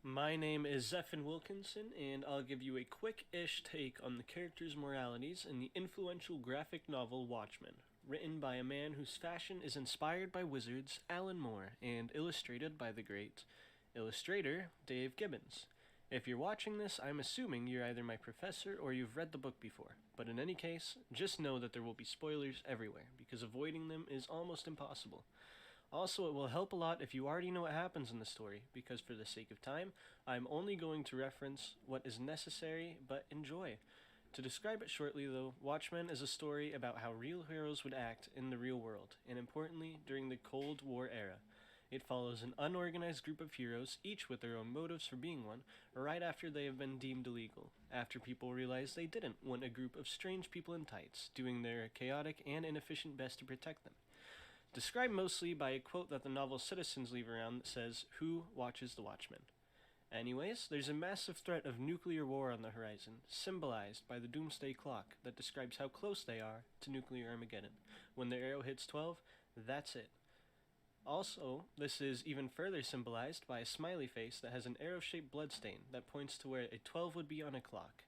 My name is Zephin Wilkinson, and I'll give you a quick-ish take on the characters' moralities in the influential graphic novel Watchmen, written by a man whose fashion is inspired by wizards, Alan Moore, and illustrated by the great illustrator Dave Gibbons. If you're watching this, I'm assuming you're either my professor or you've read the book before, but in any case, just know that there will be spoilers everywhere, because avoiding them is almost impossible. Also, it will help a lot if you already know what happens in the story, because for the sake of time, I'm only going to reference what is necessary but enjoy. To describe it shortly, though, Watchmen is a story about how real heroes would act in the real world, and importantly, during the Cold War era. It follows an unorganized group of heroes, each with their own motives for being one, right after they have been deemed illegal, after people realize they didn't want a group of strange people in tights, doing their chaotic and inefficient best to protect them. Described mostly by a quote that the novel's citizens leave around that says, "Who watches the Watchmen?" Anyways, there's a massive threat of nuclear war on the horizon, symbolized by the doomsday clock that describes how close they are to nuclear Armageddon. When the arrow hits 12, that's it. Also, this is even further symbolized by a smiley face that has an arrow-shaped bloodstain that points to where a 12 would be on a clock.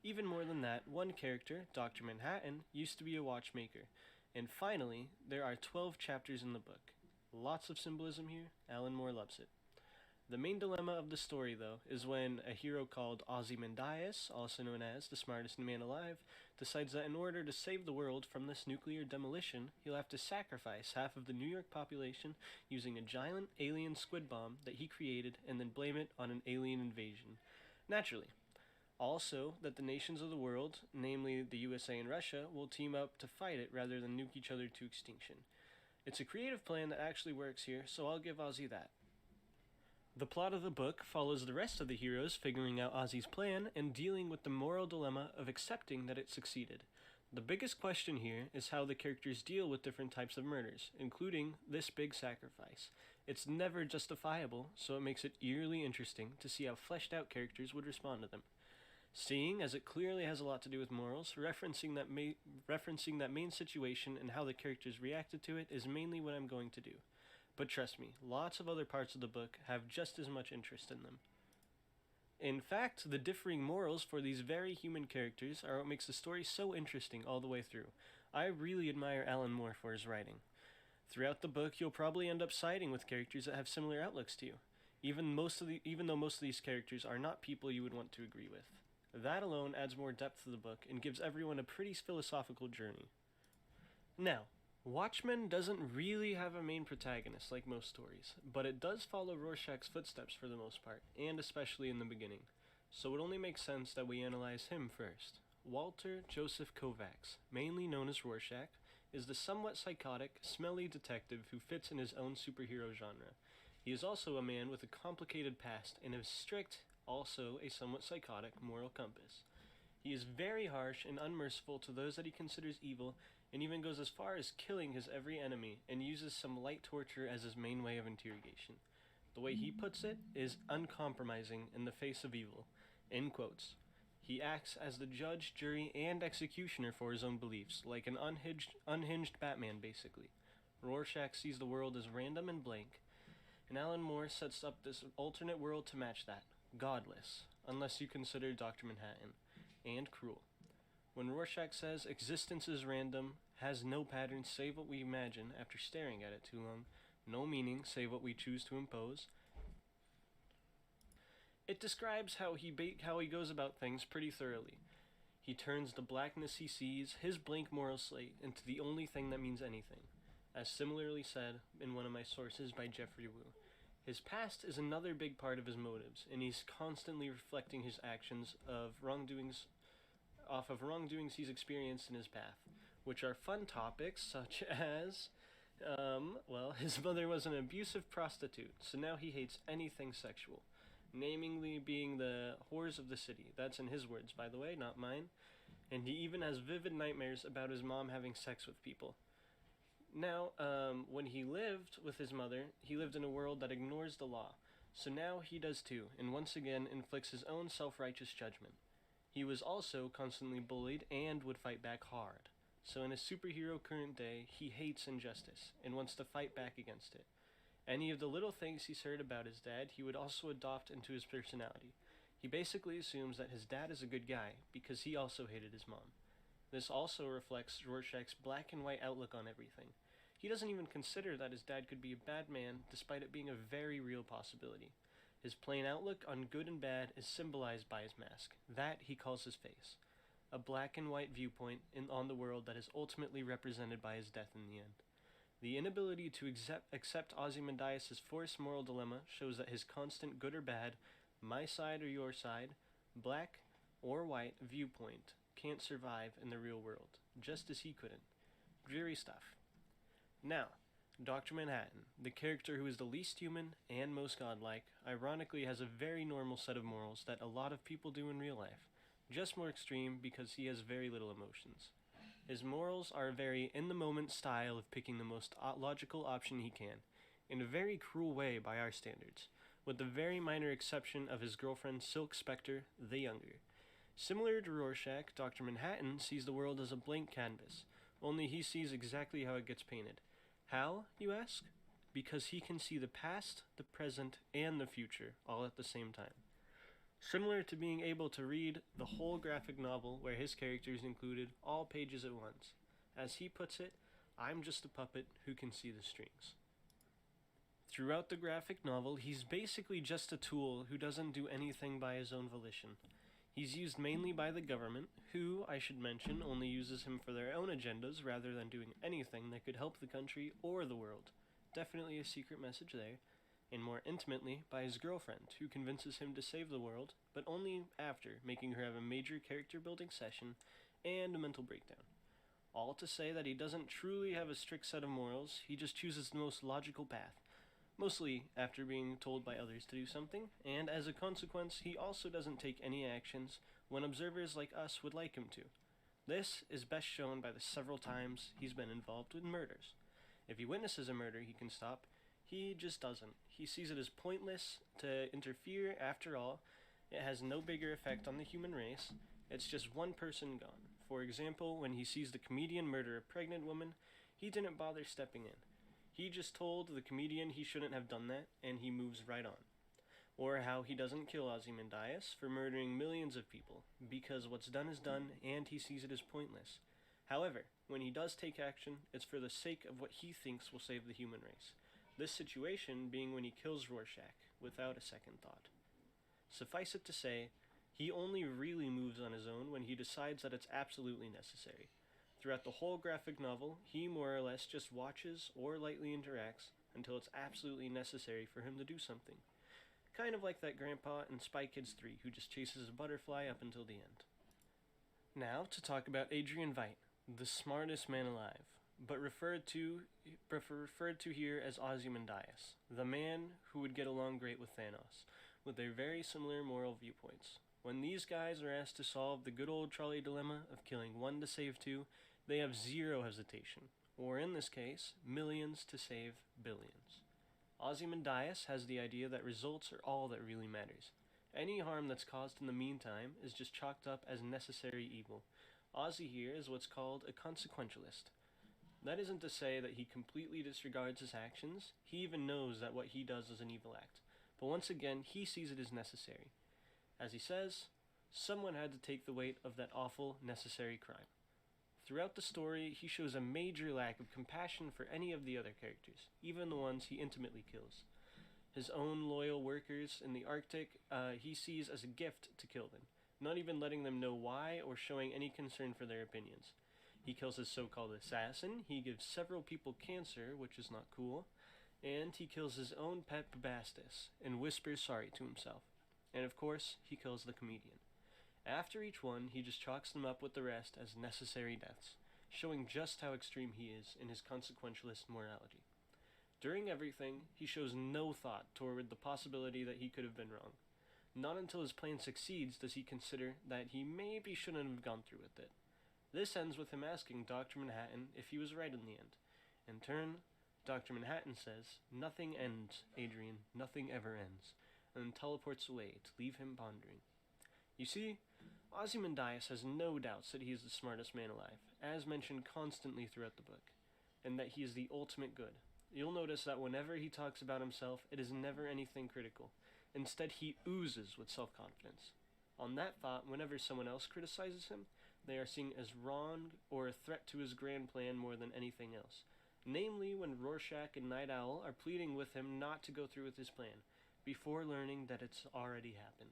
Even more than that, one character, Dr. Manhattan, used to be a watchmaker. And finally, there are 12 chapters in the book. Lots of symbolism here. Alan Moore loves it. The main dilemma of the story, though, is when a hero called Ozymandias, also known as the smartest man alive, decides that in order to save the world from this nuclear demolition, he'll have to sacrifice half of the New York population using a giant alien squid bomb that he created and then blame it on an alien invasion. Naturally. Also, that the nations of the world, namely the USA and Russia, will team up to fight it rather than nuke each other to extinction. It's a creative plan that actually works here, so I'll give Ozzy that. The plot of the book follows the rest of the heroes figuring out Ozzy's plan and dealing with the moral dilemma of accepting that it succeeded. The biggest question here is how the characters deal with different types of murders, including this big sacrifice. It's never justifiable, so it makes it eerily interesting to see how fleshed out characters would respond to them. Seeing as it clearly has a lot to do with morals, referencing that main situation and how the characters reacted to it is mainly what I'm going to do. But trust me, lots of other parts of the book have just as much interest in them. In fact, the differing morals for these very human characters are what makes the story so interesting all the way through. I really admire Alan Moore for his writing. Throughout the book, you'll probably end up siding with characters that have similar outlooks to you, even though most of these characters are not people you would want to agree with. That alone adds more depth to the book and gives everyone a pretty philosophical journey. Now, Watchmen doesn't really have a main protagonist like most stories, but it does follow Rorschach's footsteps for the most part, and especially in the beginning, so it only makes sense that we analyze him first. Walter Joseph Kovacs, mainly known as Rorschach, is the somewhat psychotic, smelly detective who fits in his own superhero genre. He is also a man with a complicated past and a strict, also a somewhat psychotic, moral compass. He is very harsh and unmerciful to those that he considers evil, and even goes as far as killing his every enemy, and uses some light torture as his main way of interrogation. The way he puts it is uncompromising in the face of evil. In quotes. He acts as the judge, jury, and executioner for his own beliefs, like an unhinged Batman, basically. Rorschach sees the world as random and blank, and Alan Moore sets up this alternate world to match that. Godless, unless you consider Dr. Manhattan, and cruel. When Rorschach says existence is random, has no pattern save what we imagine after staring at it too long, no meaning save what we choose to impose, it describes how he goes about things pretty thoroughly. He turns the blackness he sees, his blank moral slate, into the only thing that means anything, as similarly said in one of my sources by Jeffrey Wu. His past is another big part of his motives, and he's constantly reflecting his actions of wrongdoings he's experienced in his path, which are fun topics such as, his mother was an abusive prostitute, so now he hates anything sexual, namely being the whores of the city. That's in his words, by the way, not mine. And he even has vivid nightmares about his mom having sex with people. Now, when he lived with his mother, he lived in a world that ignores the law. So now he does too, and once again inflicts his own self-righteous judgment. He was also constantly bullied and would fight back hard. So in his superhero current day, he hates injustice and wants to fight back against it. Any of the little things he's heard about his dad, he would also adopt into his personality. He basically assumes that his dad is a good guy because he also hated his mom. This also reflects Rorschach's black and white outlook on everything. He doesn't even consider that his dad could be a bad man, despite it being a very real possibility. His plain outlook on good and bad is symbolized by his mask. That he calls his face. A black and white viewpoint on the world that is ultimately represented by his death in the end. The inability to accept Ozymandias' forced moral dilemma shows that his constant good or bad, my side or your side, black or white viewpoint can't survive in the real world, just as he couldn't. Dreary stuff. Now, Dr. Manhattan, the character who is the least human and most godlike, ironically has a very normal set of morals that a lot of people do in real life, just more extreme because he has very little emotions. His morals are a very in-the-moment style of picking the most logical option he can, in a very cruel way by our standards, with the very minor exception of his girlfriend Silk Spectre, the Younger. Similar to Rorschach, Dr. Manhattan sees the world as a blank canvas, only he sees exactly how it gets painted. How, you ask? Because he can see the past, the present, and the future all at the same time. Similar to being able to read the whole graphic novel where his characters included all pages at once. As he puts it, I'm just a puppet who can see the strings. Throughout the graphic novel, he's basically just a tool who doesn't do anything by his own volition. He's used mainly by the government, who, I should mention, only uses him for their own agendas rather than doing anything that could help the country or the world. Definitely a secret message there. And more intimately by his girlfriend, who convinces him to save the world, but only after making her have a major character-building session and a mental breakdown. All to say that he doesn't truly have a strict set of morals, he just chooses the most logical path, mostly after being told by others to do something, and as a consequence, he also doesn't take any actions when observers like us would like him to. This is best shown by the several times he's been involved with murders. If he witnesses a murder he can stop, he just doesn't. He sees it as pointless to interfere. After all, it has no bigger effect on the human race. It's just one person gone. For example, when he sees the comedian murder a pregnant woman, he didn't bother stepping in. He just told the comedian he shouldn't have done that, and he moves right on. Or how he doesn't kill Ozymandias for murdering millions of people, because what's done is done, and he sees it as pointless. However, when he does take action, it's for the sake of what he thinks will save the human race. This situation being when he kills Rorschach, without a second thought. Suffice it to say, he only really moves on his own when he decides that it's absolutely necessary. Throughout the whole graphic novel, he more or less just watches or lightly interacts until it's absolutely necessary for him to do something. Kind of like that grandpa in Spy Kids 3 who just chases a butterfly up until the end. Now to talk about Adrian Veidt, the smartest man alive, but referred to here as Ozymandias, the man who would get along great with Thanos, with their very similar moral viewpoints. When these guys are asked to solve the good old trolley dilemma of killing one to save two, they have zero hesitation, or in this case, millions to save billions. Ozymandias has the idea that results are all that really matters. Any harm that's caused in the meantime is just chalked up as necessary evil. Ozzy here is what's called a consequentialist. That isn't to say that he completely disregards his actions. He even knows that what he does is an evil act. But once again, he sees it as necessary. As he says, someone had to take the weight of that awful, necessary crime. Throughout the story, he shows a major lack of compassion for any of the other characters, even the ones he intimately kills. His own loyal workers in the Arctic, he sees as a gift to kill them, not even letting them know why or showing any concern for their opinions. He kills his so-called assassin, he gives several people cancer, which is not cool, and he kills his own pet Bubastis, and whispers sorry to himself. And of course, he kills the comedian. After each one, he just chalks them up with the rest as necessary deaths, showing just how extreme he is in his consequentialist morality. During everything, he shows no thought toward the possibility that he could have been wrong. Not until his plan succeeds does he consider that he maybe shouldn't have gone through with it. This ends with him asking Dr. Manhattan if he was right in the end. In turn, Dr. Manhattan says, "Nothing ends, Adrian, nothing ever ends," and then teleports away to leave him pondering. You see, Ozymandias has no doubts that he is the smartest man alive, as mentioned constantly throughout the book, and that he is the ultimate good. You'll notice that whenever he talks about himself, it is never anything critical. Instead, he oozes with self-confidence. On that thought, whenever someone else criticizes him, they are seen as wrong or a threat to his grand plan more than anything else. Namely, when Rorschach and Night Owl are pleading with him not to go through with his plan, before learning that it's already happened.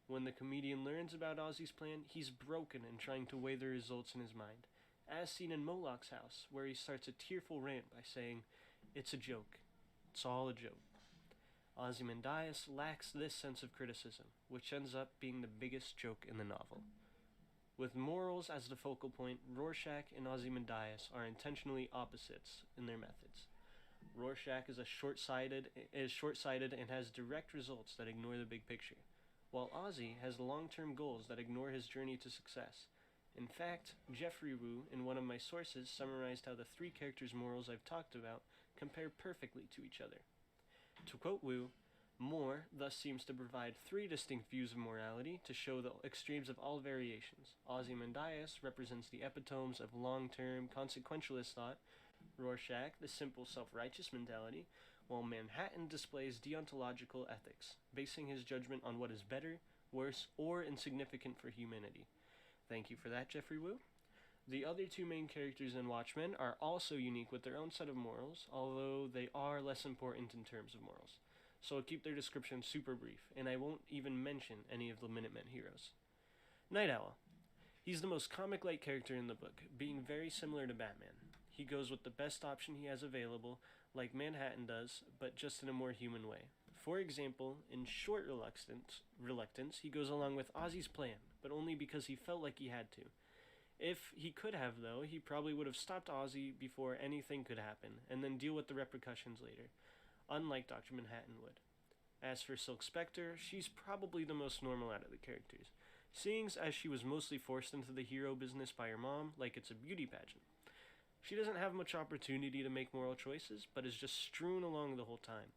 When the comedian learns about Ozzy's plan, he's broken and trying to weigh the results in his mind, as seen in Moloch's house, where he starts a tearful rant by saying, "It's a joke. It's all a joke." Ozymandias lacks this sense of criticism, which ends up being the biggest joke in the novel. With morals as the focal point, Rorschach and Ozymandias are intentionally opposites in their methods. Rorschach is short-sighted and has direct results that ignore the big picture, while Ozzy has long-term goals that ignore his journey to success. In fact, Jeffrey Wu, in one of my sources, summarized how the three characters' morals I've talked about compare perfectly to each other. To quote Wu, Moore thus seems to provide three distinct views of morality to show the extremes of all variations. Ozymandias represents the epitomes of long-term consequentialist thought, Rorschach the simple self-righteous mentality, while Manhattan displays deontological ethics, basing his judgment on what is better, worse, or insignificant for humanity. Thank you for that, Jeffrey Wu. The other two main characters in Watchmen are also unique with their own set of morals, although they are less important in terms of morals. So I'll keep their description super brief, and I won't even mention any of the Minutemen heroes. Night Owl. He's the most comic-like character in the book, being very similar to Batman. He goes with the best option he has available, like Manhattan does, but just in a more human way. For example, in Short Reluctance, he goes along with Ozzy's plan, but only because he felt like he had to. If he could have, though, he probably would have stopped Ozzy before anything could happen, and then deal with the repercussions later, unlike Dr. Manhattan would. As for Silk Spectre, she's probably the most normal out of the characters, seeing as she was mostly forced into the hero business by her mom like it's a beauty pageant. She doesn't have much opportunity to make moral choices, but is just strewn along the whole time.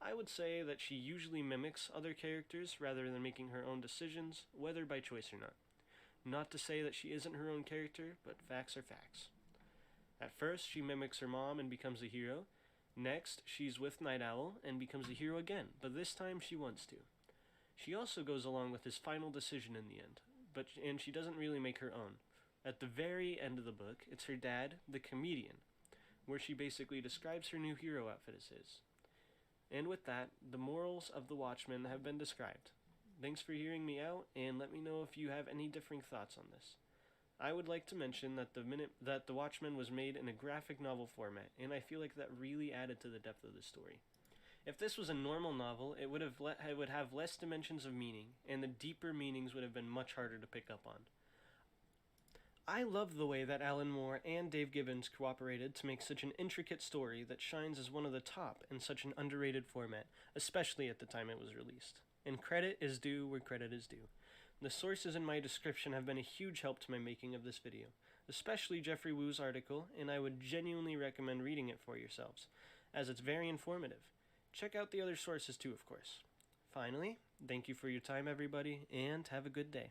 I would say that she usually mimics other characters rather than making her own decisions, whether by choice or not. Not to say that she isn't her own character, but facts are facts. At first, she mimics her mom and becomes a hero. Next, she's with Night Owl and becomes a hero again, but this time she wants to. She also goes along with his final decision in the end, and she doesn't really make her own. At the very end of the book, it's her dad, the comedian, where she basically describes her new hero outfit as his. And with that, the morals of the Watchmen have been described. Thanks for hearing me out, and let me know if you have any differing thoughts on this. I would like to mention that the Watchmen was made in a graphic novel format, and I feel like that really added to the depth of the story. If this was a normal novel, it would have less dimensions of meaning, and the deeper meanings would have been much harder to pick up on. I love the way that Alan Moore and Dave Gibbons cooperated to make such an intricate story that shines as one of the top in such an underrated format, especially at the time it was released. And credit is due where credit is due. The sources in my description have been a huge help to my making of this video, especially Jeffrey Wu's article, and I would genuinely recommend reading it for yourselves, as it's very informative. Check out the other sources too, of course. Finally, thank you for your time, everybody, and have a good day.